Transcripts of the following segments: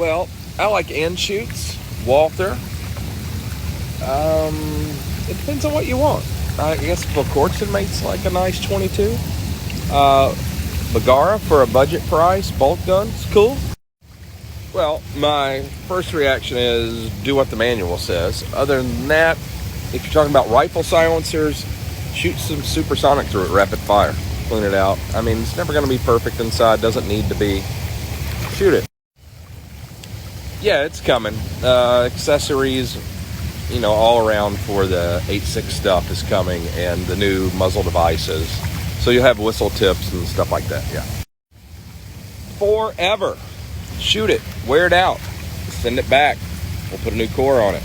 Well, I like end shoots, Walther. It depends on what you want. I guess Volkortsen makes like a nice 22. Bagara for a budget price, bolt gun, it's cool. Well, my first reaction is do what the manual says. Other than that, if you're talking about rifle silencers, shoot some supersonic through it, rapid fire. Clean it out. I mean, it's never going to be perfect inside. Doesn't need to be. Shoot it. Yeah, it's coming. Accessories, all around for the 8.6 stuff is coming, and the new muzzle devices. So you'll have whistle tips and stuff like that, yeah. Forever. Shoot it. Wear it out. Send it back. We'll put a new core on it.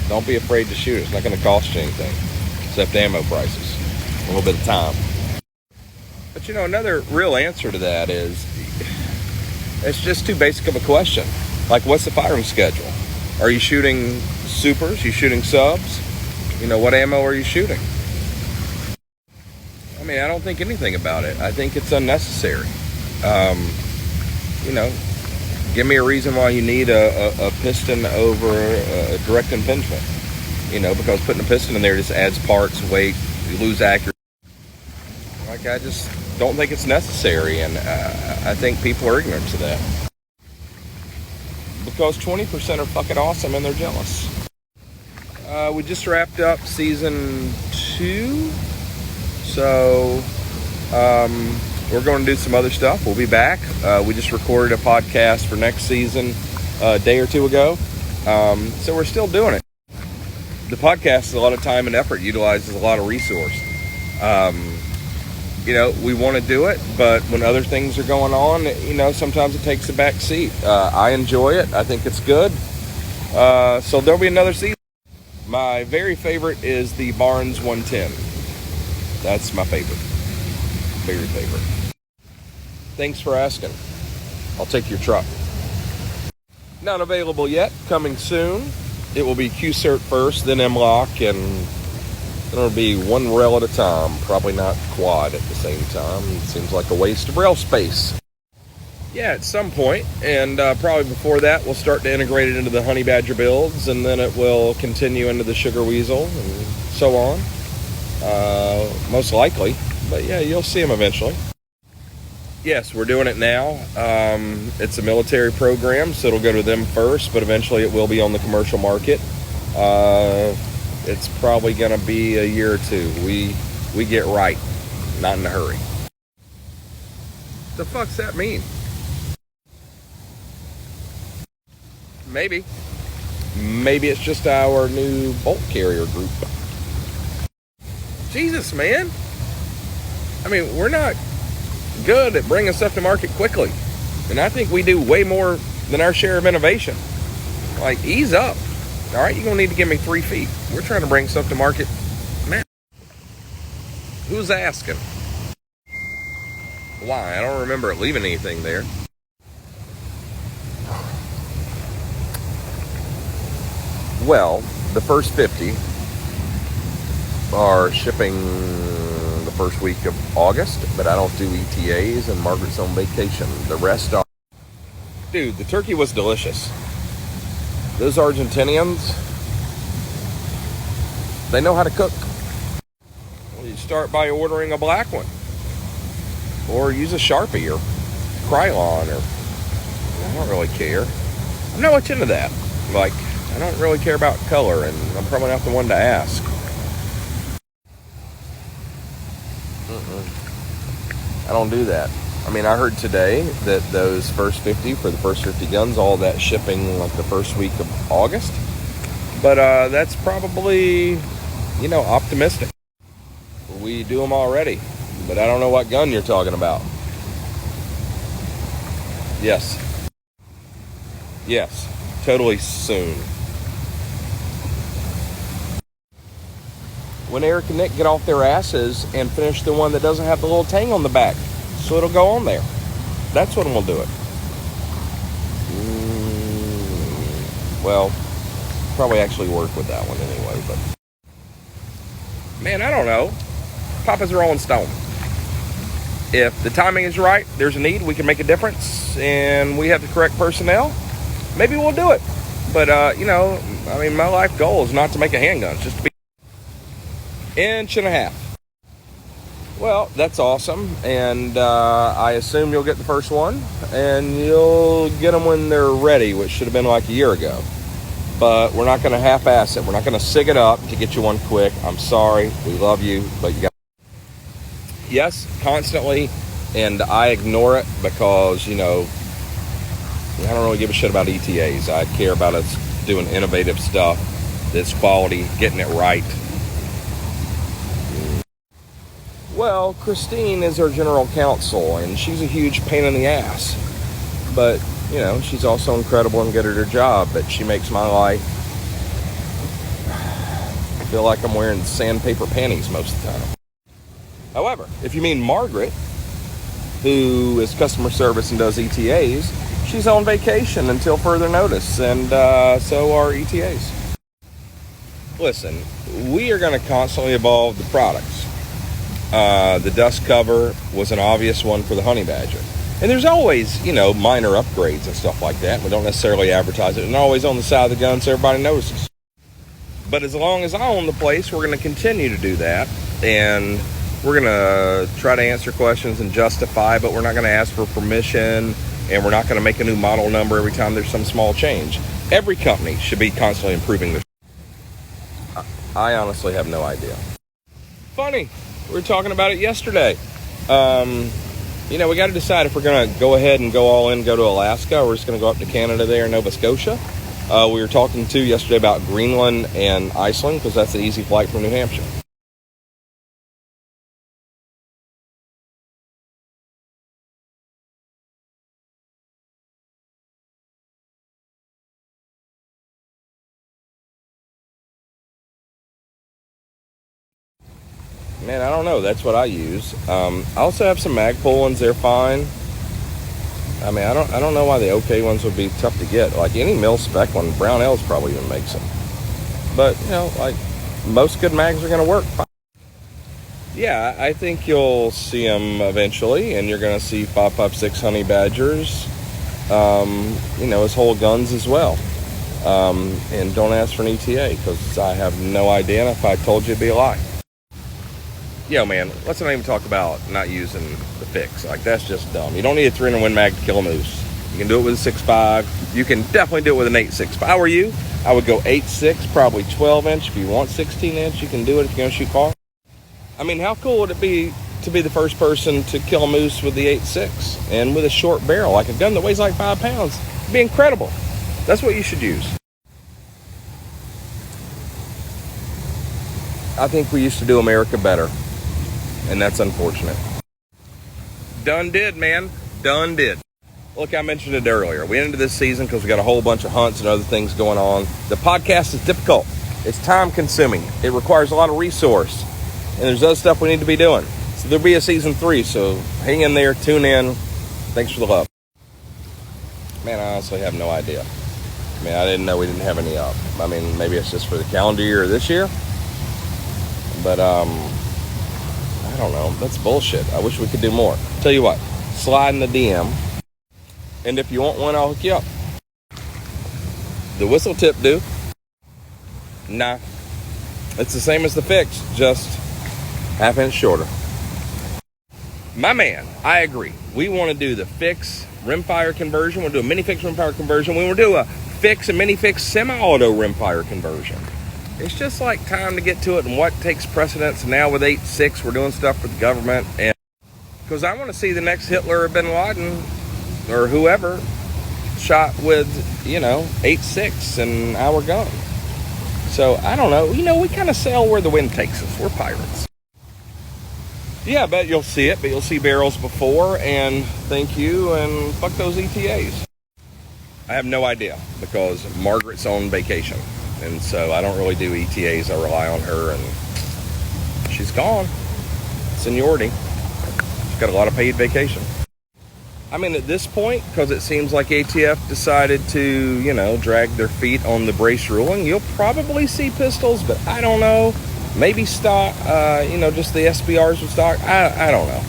Don't be afraid to shoot it. It's not going to cost you anything, except ammo prices. A little bit of time. But another real answer to that is, it's just too basic of a question. Like, what's the firing schedule? Are you shooting supers? You shooting subs? What ammo are you shooting? I mean, I don't think anything about it. I think it's unnecessary. Give me a reason why you need a piston over a direct impingement. Because putting a piston in there just adds parts, weight, you lose accuracy. Like, I just don't think it's necessary, and I think people are ignorant to that. Because 20% are fucking awesome and they're jealous. We just wrapped up season 2, so we're going to do some other stuff. We'll be back. We just recorded a podcast for next season a day or two ago, so we're still doing it. The podcast is a lot of time and effort, utilizes a lot of resource. We want to do it, but when other things are going on, sometimes it takes a back seat. I enjoy it. I think it's good. So there'll be another season. My very favorite is the Barnes 110. That's my favorite. Very favorite. Thanks for asking. I'll take your truck. Not available yet. Coming soon. It will be Q-Cert first, then M-Lock, and it'll be one rail at a time. Probably not quad at the same time. It seems like a waste of rail space. Yeah, at some point, and probably before that, we'll start to integrate it into the Honey Badger builds, and then it will continue into the Sugar Weasel, and so on. Most likely, but yeah, you'll see them eventually. Yes, we're doing it now. It's a military program, so it'll go to them first, but eventually it will be on the commercial market. It's probably going to be a year or two. We get right, not in a hurry. The fuck's that mean? Maybe it's just our new bolt carrier group. Jesus, man. I mean, we're not good at bringing stuff to market quickly. And I think we do way more than our share of innovation. Like, ease up. All right, you're going to need to give me 3 feet. We're trying to bring stuff to market now. Who's asking? Why? I don't remember it leaving anything there. Well, the first 50 are shipping the first week of August, but I don't do ETAs, and Margaret's on vacation. The rest are... Dude, the turkey was delicious. Those Argentinians, they know how to cook. Well, you start by ordering a black one, or use a Sharpie or Krylon, or I don't really care. I'm not much into that. Like, I don't really care about color, and I'm probably not the one to ask. I don't do that. I mean, I heard today that those first 50, for the first 50 guns, all that shipping like the first week of August. But that's probably, optimistic. We do them already, but I don't know what gun you're talking about. Yes, totally soon. When Eric and Nick get off their asses and finish the one that doesn't have the little tang on the back, so it'll go on there. That's when we'll do it. Well, probably actually work with that one anyway, but... Man, I don't know. Papa's Rolling Stone. if the timing is right, there's a need, we can make a difference, and we have the correct personnel, maybe we'll do it. But, my life goal is not to make a handgun. It's just to be 1.5 inches. Well, that's awesome, and I assume you'll get the first one, and you'll get them when they're ready, which should have been like a year ago. But we're not going to half-ass it. We're not going to sig it up to get you one quick. I'm sorry. We love you, but you got. Yes, constantly, and I ignore it because, I don't really give a shit about ETAs. I care about us doing innovative stuff that's quality, getting it right. Well, Christine is our general counsel, and she's a huge pain in the ass. But, she's also incredible and good at her job, but she makes my life feel like I'm wearing sandpaper panties most of the time. However, if you mean Margaret, who is customer service and does ETAs, she's on vacation until further notice, and so are ETAs. Listen, we are going to constantly evolve the products. The dust cover was an obvious one for the honey badger. And there's always, minor upgrades and stuff like that. We don't necessarily advertise it. And always on the side of the gun so everybody notices. But as long as I own the place, we're going to continue to do that. And we're going to try to answer questions and justify, but we're not going to ask for permission. And we're not going to make a new model number every time there's some small change. Every company should be constantly improving their. I honestly have no idea. Funny. We were talking about it yesterday. We got to decide if we're going to go ahead and go all in, go to Alaska, or we're just going to go up to Canada there, Nova Scotia. We were talking yesterday about Greenland and Iceland because that's an easy flight from New Hampshire. Man, I don't know. That's what I use. I also have some Magpul ones. They're fine. I don't know why the OK ones would be tough to get. Like any mil spec one, Brownells probably even makes them. But, most good mags are going to work fine. Yeah, I think you'll see them eventually, and you're going to see 5.56 honey badgers, as whole guns as well. And don't ask for an ETA because I have no idea, and if I told you, it'd be a lie. Yo, man, let's not even talk about not using the fix. Like, that's just dumb. You don't need a 300 Win Mag to kill a moose. You can do it with a 6.5. You can definitely do it with an 8.6. If I were you, I would go 8.6, probably 12-inch. If you want 16-inch, you can do it if you're going to shoot car. How cool would it be to be the first person to kill a moose with the 8.6 and with a short barrel, like a gun that weighs like 5 pounds? It'd be incredible. That's what you should use. I think we used to do America better. And that's unfortunate. Done did, man. Done did. Look, I mentioned it earlier. We ended this season because we got a whole bunch of hunts and other things going on. The podcast is difficult. It's time consuming. It requires a lot of resource. And there's other stuff we need to be doing. So there'll be a season 3. So hang in there. Tune in. Thanks for the love. Man, I honestly have no idea. I didn't know we didn't have any up. Maybe it's just for the calendar year or this year. But, I don't know. That's bullshit. I wish we could do more. Tell you what, slide in the DM, and if you want one, I'll hook you up. The whistle tip do? Nah. It's the same as the fix, just 1/2 inch shorter. My man, I agree. We want to do the fix rimfire conversion. We'll do a mini fix rimfire conversion. We will do a fix and mini fix semi-auto rimfire conversion. It's just like time to get to it and what takes precedence. Now with 8.6, we're doing stuff for the government. And because I want to see the next Hitler or Bin Laden or whoever shot with, 8.6 and our gun. So I don't know. We kind of sail where the wind takes us. We're pirates. Yeah, I bet you'll see it, but you'll see barrels before. And thank you. And fuck those ETAs. I have no idea because Margaret's on vacation. And so I don't really do ETAs. I rely on her, and she's gone. Seniority. She's got a lot of paid vacation. At this point, because it seems like ATF decided to, drag their feet on the brace ruling, you'll probably see pistols, but I don't know. Maybe stock, just the SBRs with stock. I don't know.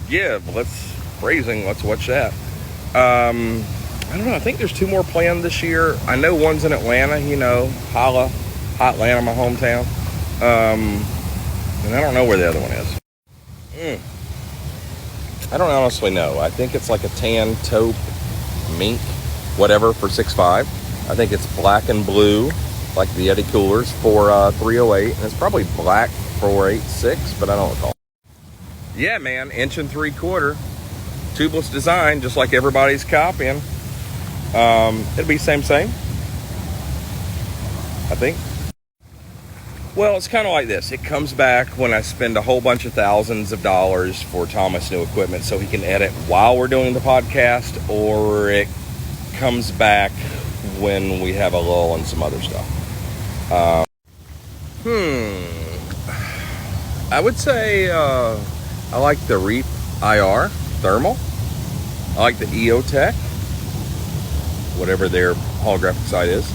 give. Let's watch that. I don't know. I think there's 2 more planned this year. I know one's in Atlanta, Hot Atlanta, my hometown. And I don't know where the other one is. I don't honestly know. I think it's like a tan taupe mink, whatever, for 6.5. I think it's black and blue, like the Yeti coolers, for $308, and it's probably black for $8.6, but I don't recall. Yeah, man, 1 3/4, tubeless design, just like everybody's copying. It'll be same, I think. Well, it's kind of like this. It comes back when I spend a whole bunch of thousands of dollars for Thomas new equipment so he can edit while we're doing the podcast, or it comes back when we have a lull and some other stuff. I would say I like the Reef IR thermal. I like the EOTech, whatever their holographic site is.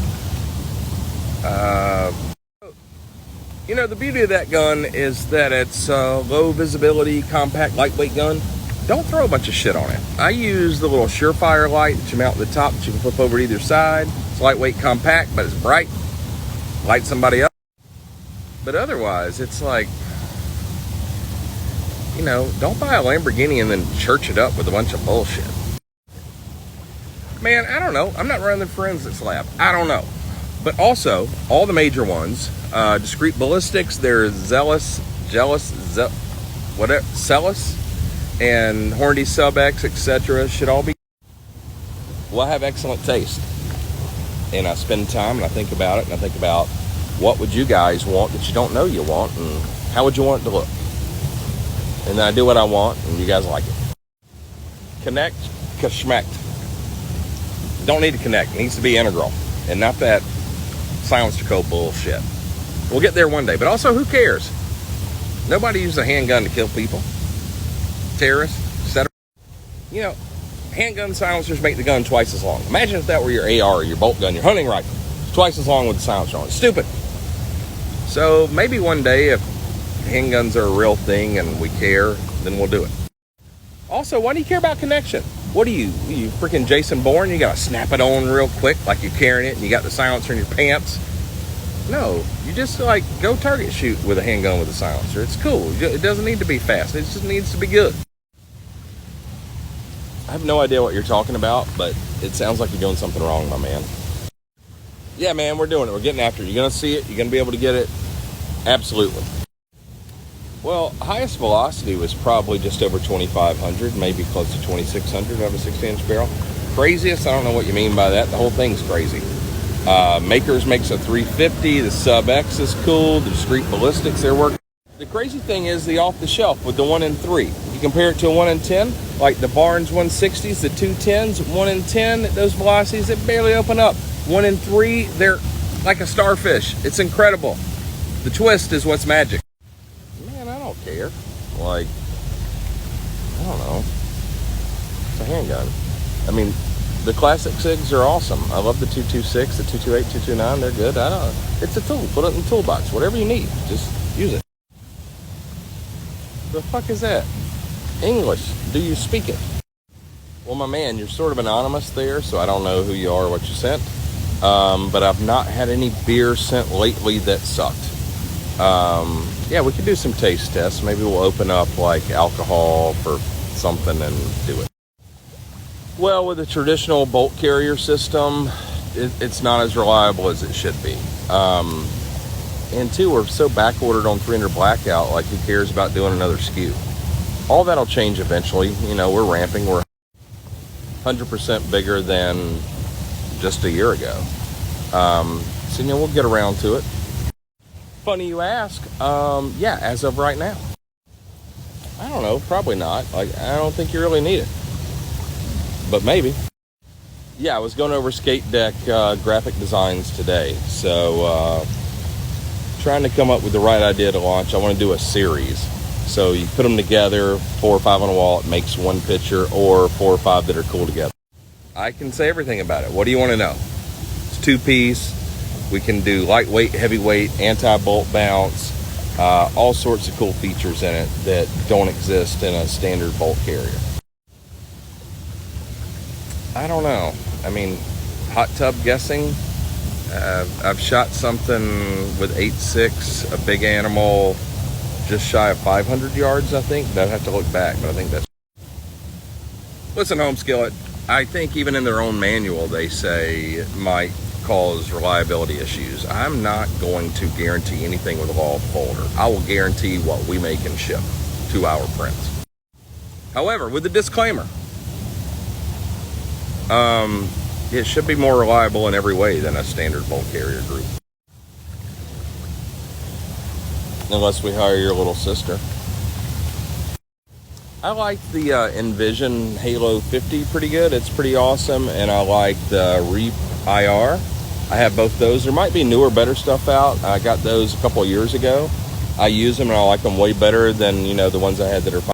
The beauty of that gun is that it's a low visibility, compact, lightweight gun. Don't throw a bunch of shit on it. I use the little Surefire light that you mount at the top that you can flip over to either side. It's lightweight, compact, but it's bright. Light somebody up. But otherwise, it's like, don't buy a Lamborghini and then church it up with a bunch of bullshit. Man, I don't know. I'm not running the forensics lab. I don't know. But also, all the major ones, Discreet Ballistics, there's Celis, and Hornady Sub X, etc. should all be. Well, I have excellent taste. And I spend time and I think about it, and I think about what would you guys want that you don't know you want, and how would you want it to look? And then I do what I want, and you guys like it. Connect, schmect. Don't need to connect. It needs to be integral, and not that silencer code bullshit. We'll get there one day, but also, who cares? Nobody uses a handgun to kill people. Terrorists, etc. Handgun silencers make the gun twice as long. Imagine if that were your AR or your bolt gun, your hunting rifle. It's twice as long with the silencer on it. Stupid. So maybe one day, if handguns are a real thing and we care, then we'll do it. Also, why do you care about connection? What are you freaking Jason Bourne? You gotta snap it on real quick like you're carrying it and you got the silencer in your pants? No, you just go target shoot with a handgun with a silencer. It's cool. It doesn't need to be fast. It just needs to be good. I have no idea what you're talking about, but it sounds like you're doing something wrong, my man. Yeah, man, we're doing it. We're getting after it. You're gonna see it. You're gonna be able to get it. Absolutely. Well, highest velocity was probably just over 2,500, maybe close to 2,600 out of a 16-inch barrel. Craziest, I don't know what you mean by that. The whole thing's crazy. Makers makes a 350. The Sub X is cool. The Discreet Ballistics, they're working. The crazy thing is the off-the-shelf with the 1 in 3. You compare it to a 1 in 10, like the Barnes 160s, the 210s, 1 in 10, those velocities, they barely open up. 1 in 3, they're like a starfish. It's incredible. The twist is what's magic. Care. I don't know. It's a handgun. I mean, the classic SIGs are awesome. I love the 226, the 228, 229. They're good. It's a tool. Put it in the toolbox. Whatever you need, just use it. The fuck is that? English. Do you speak it? Well, my man, you're sort of anonymous there, so I don't know who you are or what you sent. But I've not had any beer sent lately that sucked. Yeah, we could do some taste tests. Maybe we'll open up alcohol for something and do it. Well, with a traditional bolt carrier system, it's not as reliable as it should be. And two, we're so back ordered on 300 blackout, who cares about doing another SKU? All that'll change eventually. We're ramping. We're 100% bigger than just a year ago. So, we'll get around to it. Funny you ask. Yeah, as of right now. I don't know, probably not. I don't think you really need it. But maybe. Yeah, I was going over skate deck graphic designs today. So, trying to come up with the right idea to launch. I want to do a series. So you put them together, 4 or 5 on a wall, it makes one picture, or 4 or 5 that are cool together. I can say everything about it. What do you want to know? It's 2-piece. We can do lightweight, heavyweight, anti-bolt bounce, all sorts of cool features in it that don't exist in a standard bulk carrier. I don't know. I mean, hot tub guessing. I've shot something with 8.6, a big animal, just shy of 500 yards, I think. I'd have to look back, but I think that's... Listen, Home Skillet, I think even in their own manual, they say it might cause reliability issues. I'm not going to guarantee anything with a log folder. I will guarantee what we make and ship to our prints. However, with the disclaimer, it should be more reliable in every way than a standard bulk carrier group. Unless we hire your little sister. I like the Envision Halo 50 pretty good. It's pretty awesome. And I like the Reap IR. I have both those. There might be newer, better stuff out. I got those a couple of years ago. I use them and I like them way better than, the ones I had that are